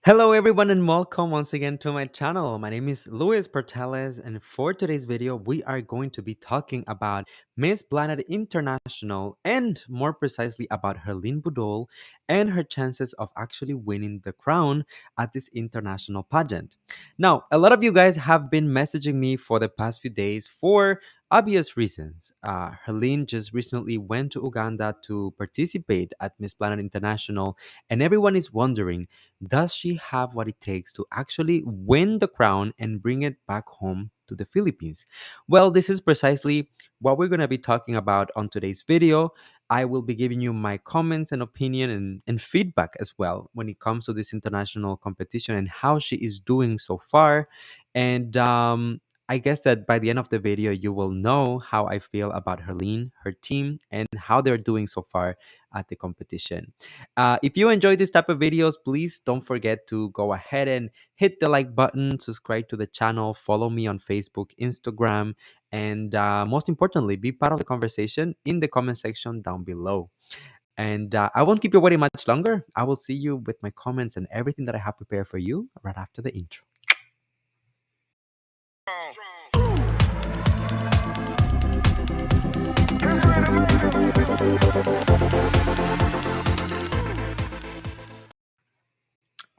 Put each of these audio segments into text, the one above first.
Hello, everyone, and welcome once again to my channel. My name is Luis Portelles, and for today's video, we are going to be talking about Miss Planet International and more precisely about Herlene Budol and her chances of actually winning the crown at this international pageant. Now, a lot of you guys have been messaging me for the past few days for obvious reasons. Herlene just recently went to Uganda to participate at Miss Planet International, and everyone is wondering, does she have what it takes to actually win the crown and bring it back home to the Philippines? Well, this is precisely what we're going to be talking about on today's video. I will be giving you my comments and opinion and feedback as well when it comes to this international competition and how she is doing so far. And I guess that by the end of the video, you will know how I feel about Herlene, her team, and how they're doing so far at the competition. If you enjoy this type of videos, please don't forget to go ahead and hit the like button, subscribe to the channel, follow me on Facebook, Instagram, and most importantly, be part of the conversation in the comment section down below. And I won't keep you waiting much longer. I will see you with my comments and everything that I have prepared for you right after the intro.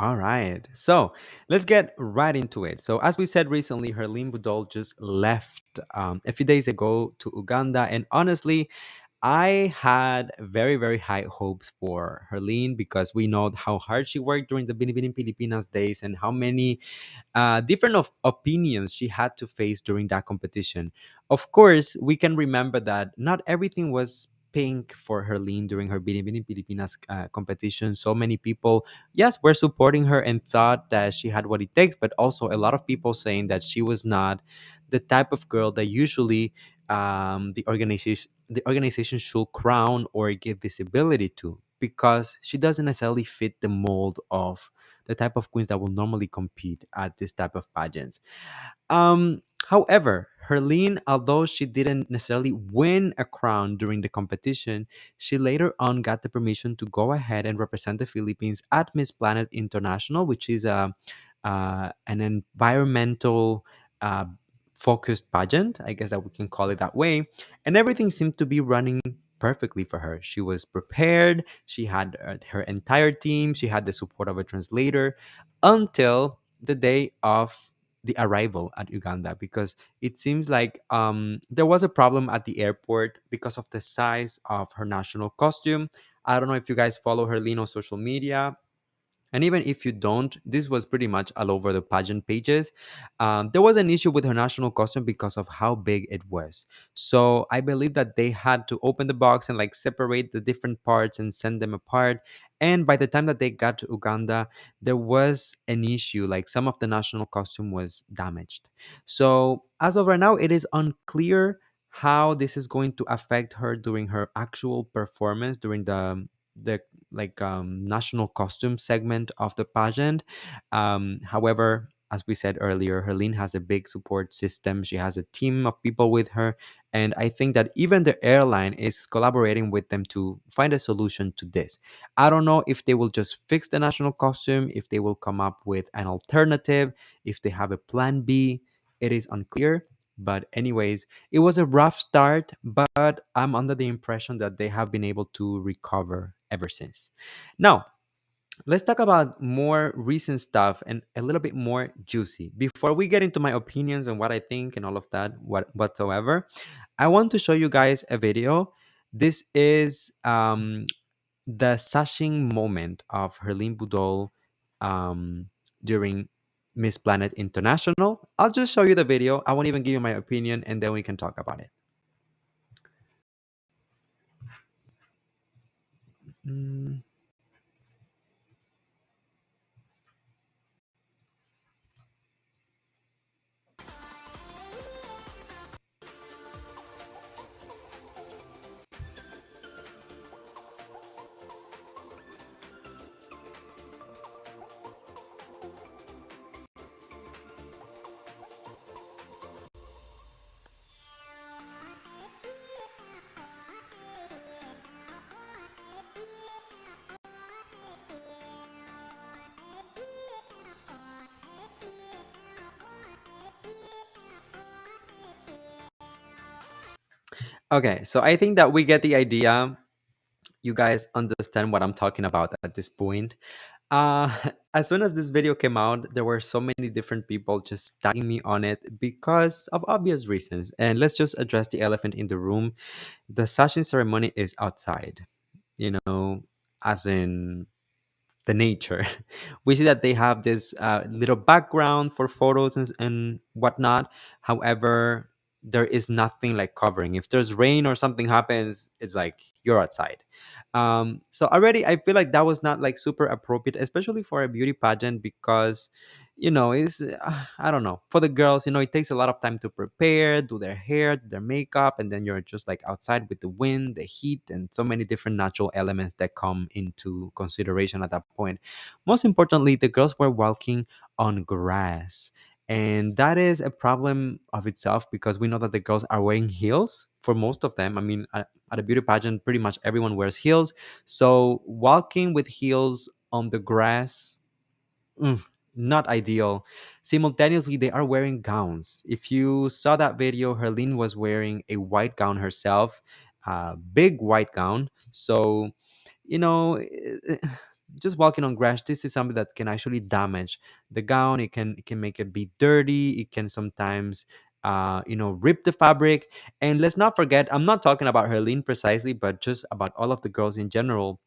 All right. So let's get right into it. So, as we said recently, Herlene Budol just left a few days ago to Uganda. And honestly, I had very, very high hopes for Herlene because we know how hard she worked during the Binibining Pilipinas days and how many different of opinions she had to face during that competition. Of course, we can remember that not everything was pink for Herlene during her Binibining Pilipinas competition. So many people, yes, were supporting her and thought that she had what it takes, but also a lot of people saying that she was not the type of girl that usually the organization should crown or give visibility to because she doesn't necessarily fit the mold of the type of queens that will normally compete at this type of pageants. However, Herlene, although she didn't necessarily win a crown during the competition, she later on got the permission to go ahead and represent the Philippines at Miss Planet International, which is an environmental uh, focused pageant, I guess that we can call it that way. And everything seemed to be running perfectly for her. She was prepared, she had her entire team, she had the support of a translator until the day of the arrival at Uganda because it seems like there was a problem at the airport because of the size of her national costume. I don't know if you guys follow Herlene on social media, and even if you don't, this was pretty much all over the pageant pages. There was an issue with her national costume because of how big it was. So I believe that they had to open the box and like separate the different parts and send them apart. And by the time that they got to Uganda, there was an issue. Like some of the national costume was damaged. So as of right now, it is unclear how this is going to affect her during her actual performance during the national costume segment of the pageant. However, as we said earlier, Herlene has a big support system. She has a team of people with her. And I think that even the airline is collaborating with them to find a solution to this. I don't know if they will just fix the national costume, if they will come up with an alternative, if they have a plan B. It is unclear. But, anyways, it was a rough start, but I'm under the impression that they have been able to recover ever since. Now, let's talk about more recent stuff and a little bit more juicy. Before we get into my opinions and what I think and all of that, whatsoever, I want to show you guys a video. This is the sashing moment of Herlene Budol um, during Miss Planet International. I'll just show you the video. I won't even give you my opinion, and then we can talk about it. Mm. Okay, so I think that we get the idea. You guys understand what I'm talking about at this point. Uh, as soon as this video came out, there were so many different people just tagging me on it because of obvious reasons. And let's just address the elephant in the room. The sashing ceremony is outside, you know, as in the nature. We see that they have this little background for photos and whatnot. However, there is nothing like covering. If there's rain or something happens, it's like you're outside. So already, I feel like that was not like super appropriate, especially for a beauty pageant because, it's I don't know, for the girls. It takes a lot of time to prepare, do their hair, do their makeup, and then you're just like outside with the wind, the heat, and so many different natural elements that come into consideration at that point. Most importantly, the girls were walking on grass. And that is a problem of itself because we know that the girls are wearing heels for most of them. I mean, at a beauty pageant, pretty much everyone wears heels. So walking with heels on the grass, mm, not ideal. Simultaneously, they are wearing gowns. If you saw that video, Herlene was wearing a white gown herself, a big white gown. So, you know, just walking on grass, this is something that can actually damage the gown. It can make it be dirty. It can sometimes rip the fabric. And let's not forget, I'm not talking about Herlene precisely, but just about all of the girls in general.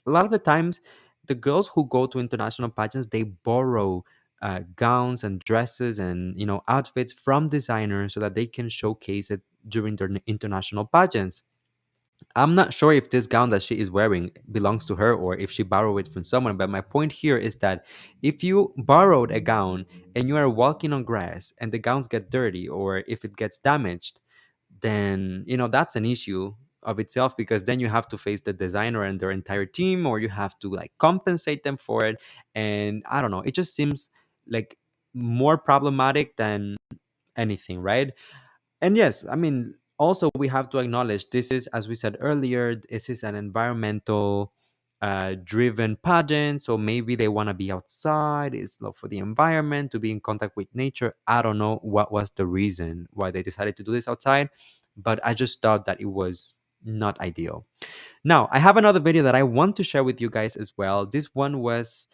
A lot of the times, the girls who go to international pageants, they borrow gowns and dresses and outfits from designers so that they can showcase it during their international pageants. I'm not sure if this gown that she is wearing belongs to her or if she borrowed it from someone, but my point here is that if you borrowed a gown and you are walking on grass and the gowns get dirty or if it gets damaged, then that's an issue of itself because then you have to face the designer and their entire team, or you have to like compensate them for it. And I don't know, it just seems like more problematic than anything, right? And yes, I mean, also we have to acknowledge this is, as we said earlier, this is an environmental driven pageant. So maybe they want to be outside. It's love for the environment, to be in contact with nature. I don't know what was the reason why they decided to do this outside, but I just thought that it was not ideal. Now, I have another video that I want to share with you guys as well. This one was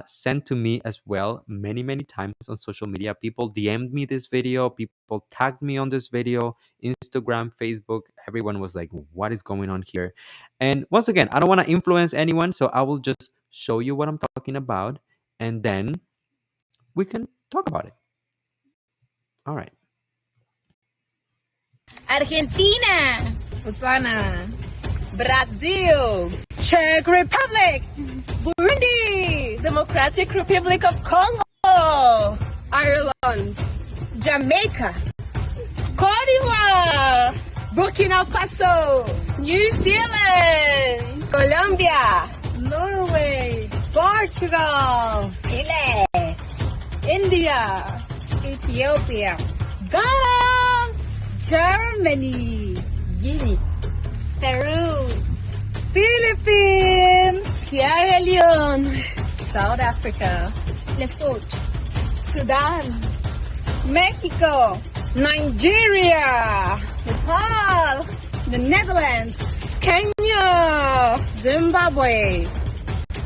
sent to me as well many, many times on social media. People DM'd me this video, people tagged me on this video, Instagram, Facebook. Everyone was like, what is going on here? And once again, I don't want to influence anyone, so I will just show you what I'm talking about, and then we can talk about it. All right. Argentina, Botswana, Brazil, Czech Republic, Burundi, Democratic Republic of Congo, Ireland, Jamaica, Cote d'Ivoire, Burkina Faso, New Zealand, Colombia, Norway, Portugal, Chile, India, Ethiopia, Ghana, Germany, Guinea, Peru, Philippines, Sierra Leone, South Africa, Lesotho, Sudan, Mexico, Nigeria, Nepal, the Netherlands, Kenya, Zimbabwe,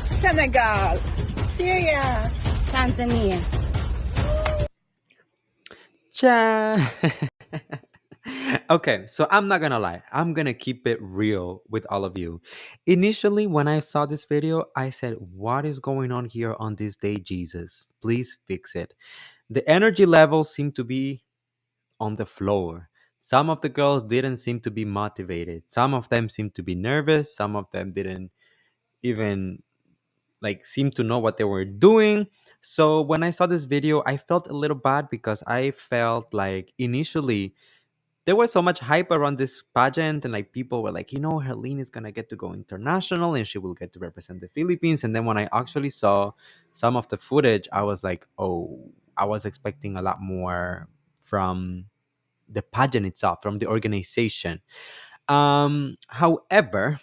Senegal, Syria, Tanzania. Cha. Okay, so I'm not gonna lie. I'm gonna keep it real with all of you. Initially, when I saw this video, I said, what is going on here on this day, Jesus? Please fix it. The energy levels seem to be on the floor. Some of the girls didn't seem to be motivated. Some of them seemed to be nervous. Some of them didn't even like seem to know what they were doing. So when I saw this video, I felt a little bad because I felt like initially there was so much hype around this pageant, and like people were like, Herlene is gonna get to go international and she will get to represent the Philippines. And then when I actually saw some of the footage, I was like, oh, I was expecting a lot more from the pageant itself, from the organization. However,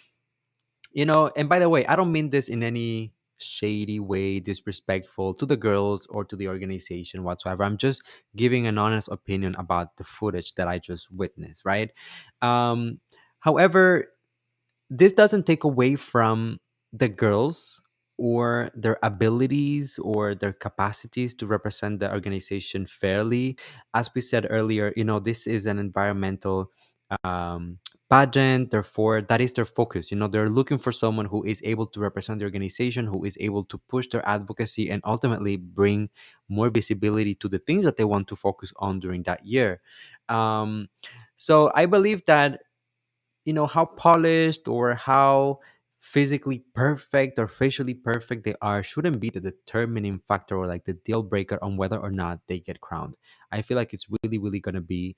and by the way, I don't mean this in any shady way, disrespectful to the girls or to the organization whatsoever. I'm just giving an honest opinion about the footage that I just witnessed, right? Um, However, this doesn't take away from the girls or their abilities or their capacities to represent the organization fairly. As we said earlier, this is an environmental um, pageant. Therefore, that is their focus. They're looking for someone who is able to represent the organization, who is able to push their advocacy and ultimately bring more visibility to the things that they want to focus on during that year. um, so I believe that how polished or how physically perfect or facially perfect they are shouldn't be the determining factor or like the deal breaker on whether or not they get crowned. I feel like it's really really going to be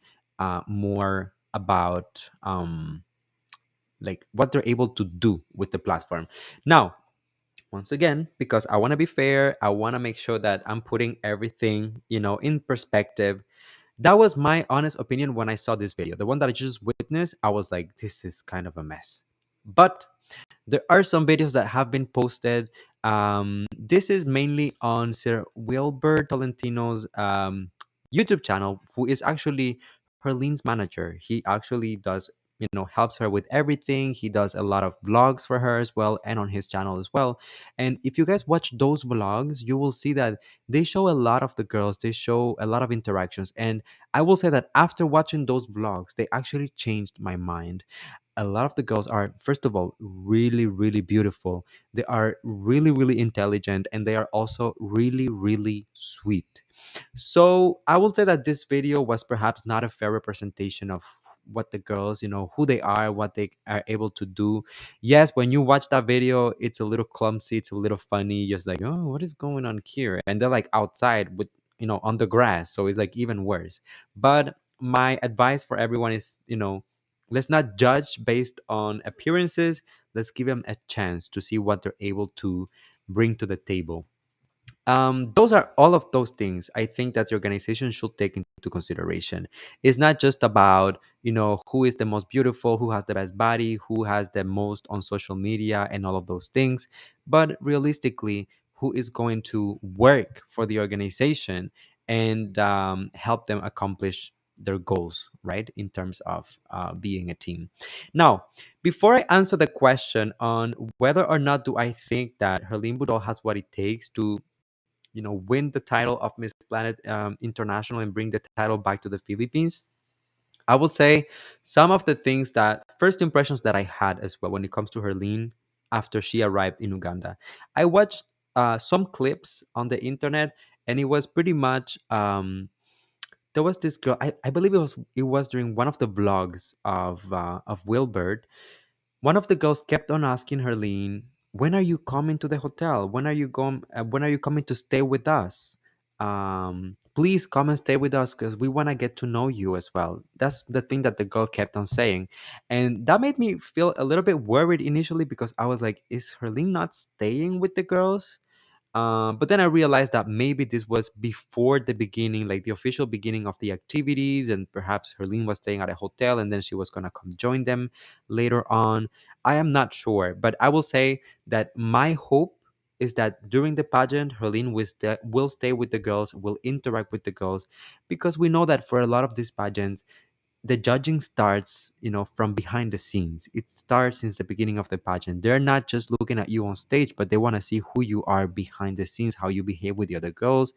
more about like what they're able to do with the platform. Now, once again, because I want to be fair, I want to make sure that I'm putting everything in perspective. That was my honest opinion when I saw this video. The one that I just witnessed, I was like, this is kind of a mess. But there are some videos that have been posted. This is mainly on Sir Wilbur Tolentino's YouTube channel, who is actually Herlene's manager. He actually does, helps her with everything. He does a lot of vlogs for her as well, and on his channel as well. And if you guys watch those vlogs, you will see that they show a lot of the girls. They show a lot of interactions, and I will say that after watching those vlogs, they actually changed my mind. A lot of the girls are, first of all, really really beautiful. They are really really intelligent, and they are also really really sweet. So I will say that this video was perhaps not a fair representation of what the girls, who they are, what they are able to do. Yes, when you watch that video, it's a little clumsy, it's a little funny, just like, oh, what is going on here? And they're like outside with, on the grass, so it's like even worse. But my advice for everyone is, let's not judge based on appearances. Let's give them a chance to see what they're able to bring to the table. Those are all of those things I think that the organization should take into consideration. It's not just about, who is the most beautiful, who has the best body, who has the most on social media and all of those things, but realistically, who is going to work for the organization and help them accomplish their goals, right? In terms of being a team. Now, before I answer the question on whether or not do I think that Herlene Budol has what it takes to win the title of Miss Planet International and bring the title back to the Philippines, I would say some of the things that first impressions that I had as well when it comes to Herlene after she arrived in Uganda. I watched some clips on the internet, and it was pretty much there was this girl. I believe it was during one of the vlogs of Wilbert. One of the girls kept on asking Herlene, "When are you coming to the hotel? When are you going? When are you coming to stay with us? Please come and stay with us because we want to get to know you as well." That's the thing that the girl kept on saying, and that made me feel a little bit worried initially because I was like, "Is Herlene not staying with the girls?" But then I realized that maybe this was before the beginning, like the official beginning of the activities, and perhaps Herlene was staying at a hotel and then she was going to come join them later on. I am not sure, but I will say that my hope is that during the pageant, Herlene will stay with the girls, will interact with the girls, because we know that for a lot of these pageants, the judging starts from behind the scenes. It starts since the beginning of the pageant. They're not just looking at you on stage, but they want to see who you are behind the scenes, how you behave with the other girls.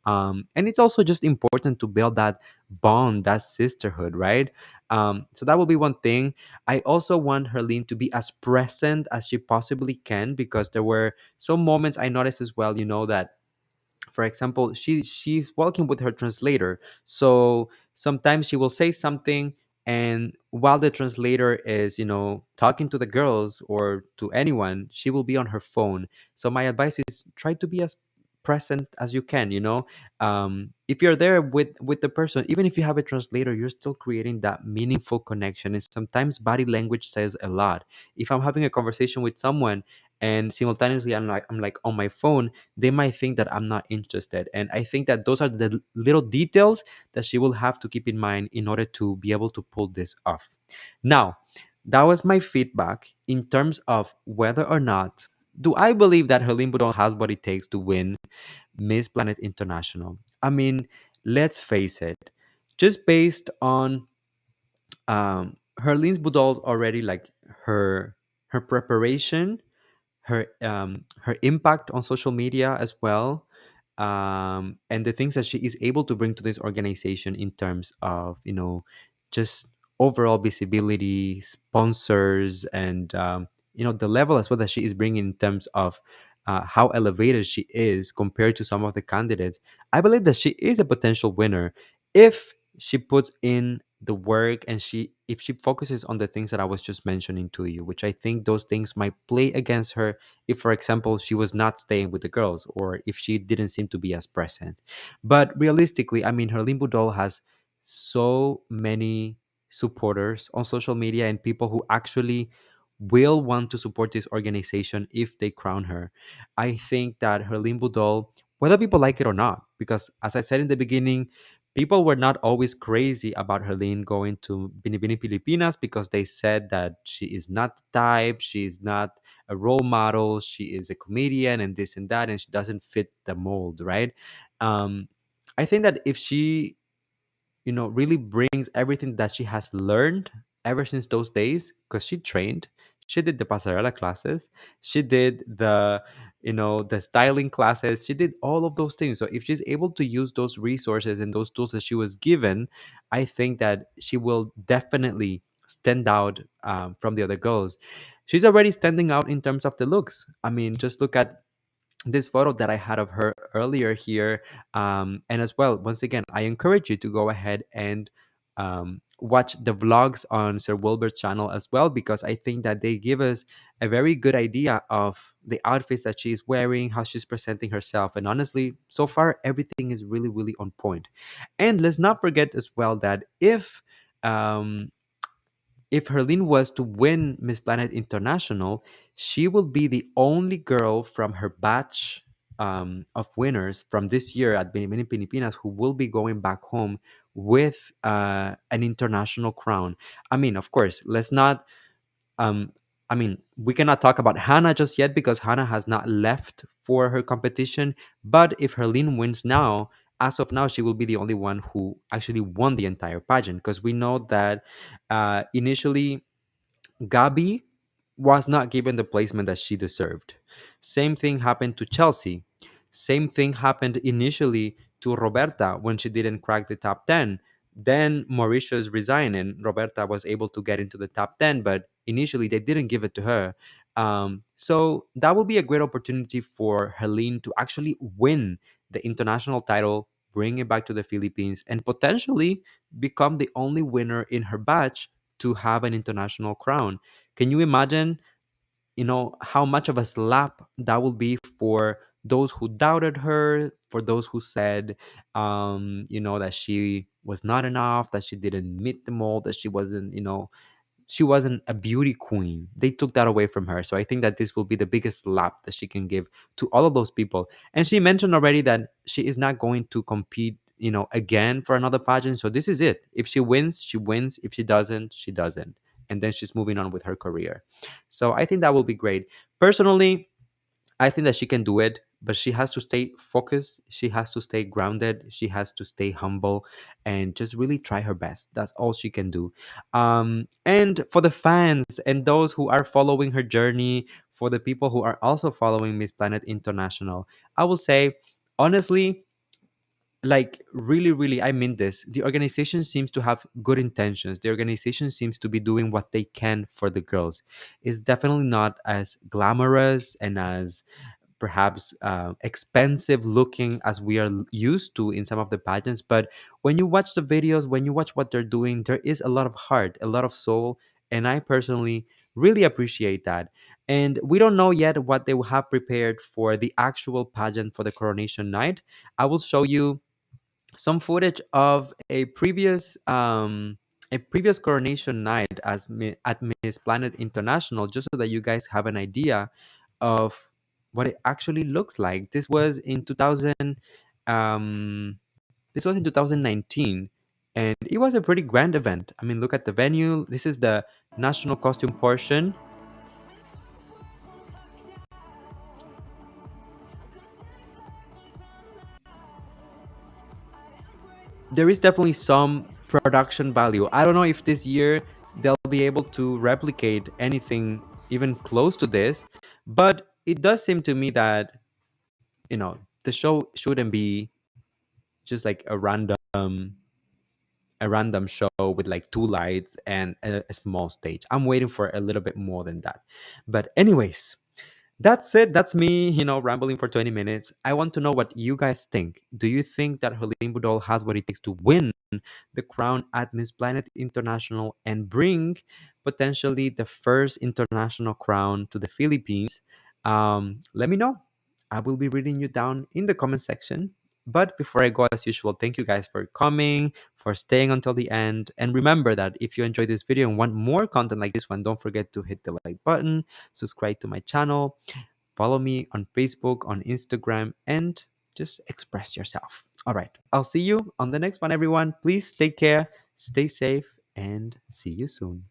And it's also just important to build that bond, that sisterhood, right? So that will be one thing. I also want Herlene to be as present as she possibly can, because there were some moments I noticed as well, that for example, she's working with her translator. So sometimes she will say something, and while the translator is talking to the girls or to anyone, she will be on her phone. So my advice is try to be as present as you can. If you're there with the person, even if you have a translator, you're still creating that meaningful connection, and sometimes body language says a lot. If I'm having a conversation with someone and simultaneously I'm like on my phone, they might think that I'm not interested. And I think that those are the little details that she will have to keep in mind in order to be able to pull this off. Now, that was my feedback in terms of whether or not do I believe that Herlene Budol has what it takes to win Miss Planet International? I mean, let's face it, just based on Herlene Budol's already like her preparation, her impact on social media as well, and the things that she is able to bring to this organization in terms of just overall visibility, sponsors, and the level as well that she is bringing in terms of how elevated she is compared to some of the candidates. I believe that she is a potential winner if she puts in the work, and she if she focuses on the things that I was just mentioning to you, which I think those things might play against her if, for example, she was not staying with the girls, or if she didn't seem to be as present. But realistically, I mean, Herlene Budol has so many supporters on social media and people who actually will want to support this organization if they crown her. I think that Herlene Budol, whether people like it or not, because as I said in the beginning, people were not always crazy about Herlene going to Binibining Pilipinas because they said that she is not the type, she is not a role model, she is a comedian and this and that, and she doesn't fit the mold, right? Um, I think that if she really brings everything that she has learned ever since those days, because she trained, she did the pasarela classes, she did the styling classes, she did all of those things. So if she's able to use those resources and those tools that she was given, I think that she will definitely stand out from the other girls. She's already standing out in terms of the looks. I mean, just look at this photo that I had of her earlier here. And as well, once again, I encourage you to go ahead and watch the vlogs on Sir Wilbert's channel as well, because I think that they give us a very good idea of the outfits that she's wearing, how she's presenting herself. And honestly, so far, everything is really, really on point. And let's not forget as well that if Herlene was to win Miss Planet International, she will be the only girl from her batch of winners from this year at Binibining Pilipinas who will be going back home with an international crown. I mean, of course, let's not um, I mean, we cannot talk about Hannah just yet because Hannah has not left for her competition. But if Herlene wins now, as of now, she will be the only one who actually won the entire pageant, because we know that initially Gabi was not given the placement that she deserved. Same thing happened to Chelsea. Same thing happened initially to Roberta when she didn't crack the top 10. Then Mauritius resigned and Roberta was able to get into the top 10, but initially they didn't give it to her. So that will be a great opportunity for Helene to actually win the international title, bring it back to the Philippines, and potentially become the only winner in her batch to have an international crown. Can you imagine, how much of a slap that will be for those who doubted her, for those who said, that she was not enough, that she didn't meet the mold, that she wasn't a beauty queen. They took that away from her. So I think that this will be the biggest slap that she can give to all of those people. And she mentioned already that she is not going to compete, again for another pageant. So this is it. If she wins, she wins. If she doesn't, she doesn't. And then she's moving on with her career. So I think that will be great. Personally, I think that she can do it, but she has to stay focused. She has to stay grounded. She has to stay humble and just really try her best. That's all she can do. And for the fans and those who are following her journey, for the people who are also following Miss Planet International, I will say, honestly, like really, really, I mean this, the organization seems to have good intentions. The organization seems to be doing what they can for the girls. It's definitely not as glamorous and as perhaps expensive looking as we are used to in some of the pageants, but when you watch the videos, when you watch what they're doing, there is a lot of heart, a lot of soul, and I personally really appreciate that. And we don't know yet what they will have prepared for the actual pageant for the coronation night. I will show you some footage of a previous coronation night at Miss Planet International, just so that you guys have an idea of what it actually looks like. Um, this was in 2019, and it was a pretty grand event. I mean, look at the venue. This is the national costume portion. there is definitely some production value. I don't know if this year they'll be able to replicate anything even close to this, but it does seem to me that, the show shouldn't be just like a random show with like two lights and a small stage. I'm waiting for a little bit more than that. But anyways, that's it. That's me, rambling for 20 minutes. I want to know what you guys think. Do you think that Helene Budol has what it takes to win the crown at Miss Planet International and bring potentially the first international crown to the Philippines? Let me know. I will be reading you down in the comment section. But before I go, as usual, thank you guys for coming, for staying until the end. And remember that if you enjoyed this video and want more content like this one, don't forget to hit the like button, subscribe to my channel, follow me on Facebook, on Instagram, and just express yourself. All right. I'll see you on the next one, everyone. Please take care, stay safe, and see you soon.